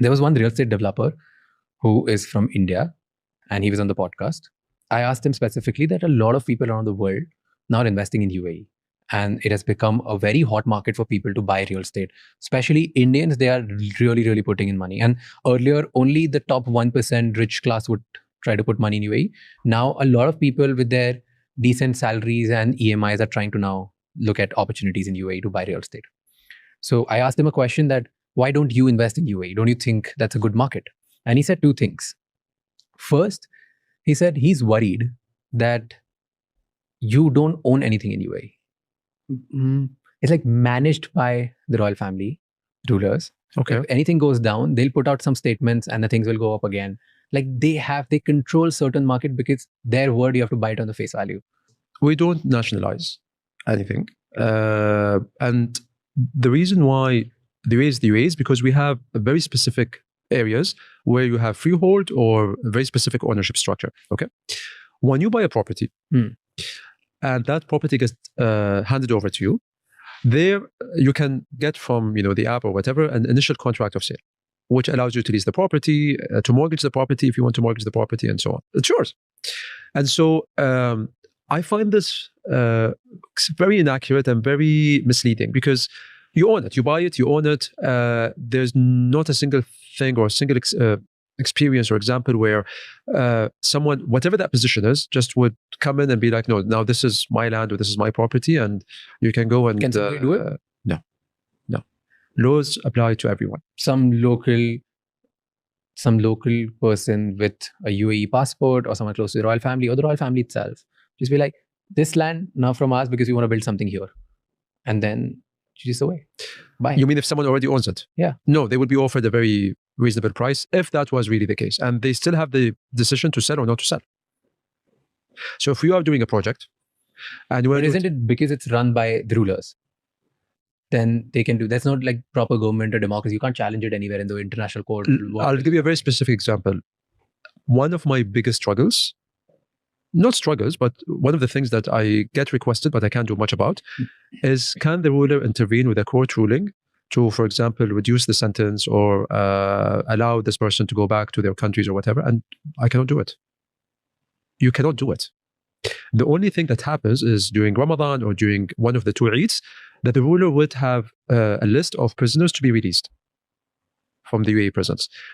There was one real estate developer who is from India, and he was on the podcast. I asked him specifically that a lot of people around the world now are investing in UAE. And it has become a very hot market for people to buy real estate. Especially Indians, they are really, really putting in money. And earlier, only the top 1% rich class would try to put money in UAE. Now, a lot of people with their decent salaries and EMIs are trying to now look at opportunities in UAE to buy real estate. So I asked him a question that, why don't you invest in UAE? Don't you think that's a good market? And he said two things. First, he said he's worried that you don't own anything in UAE. It's like managed by the royal family rulers. Okay. If anything goes down, they'll put out some statements and the things will go up again. Like they control certain market because their word, you have to buy it on the face value. We don't nationalize anything. And the reason why there is the UAE is because we have very specific areas where you have freehold or a very specific ownership structure. Okay. When you buy a property, and that property gets handed over to you, there you can get from the app or whatever an initial contract of sale, which allows you to lease the property, to mortgage the property if you want to mortgage the property, and so on. It's yours. And so I find this very inaccurate and very misleading because you own it, you buy it, you own it. There's not a single thing or a single experience or example where someone, whatever that position is, just would come in and be like, no, now this is my land or this is my property and you can go and... Can somebody do it? No. Laws apply to everyone. Some local person with a UAE passport or someone close to the royal family or the royal family itself, just be like, this land now from us because we want to build something here. And then just away. Bye. You mean if someone already owns it? Yeah. No, they would be offered a very reasonable price if that was really the case. And they still have the decision to sell or not to sell. So if you are doing a project and you... But isn't it because it's run by the rulers? Then they can do... That's not like proper government or democracy. You can't challenge it anywhere in the international court. I'll give you a very specific example. One of my biggest struggles, not struggles, but one of the things that I get requested but I can't do much about is, can the ruler intervene with a court ruling to, for example, reduce the sentence or allow this person to go back to their countries or whatever? And I cannot do it. You cannot do it. The only thing that happens is during Ramadan or during one of the two Eids, that the ruler would have a list of prisoners to be released from the UAE prisons.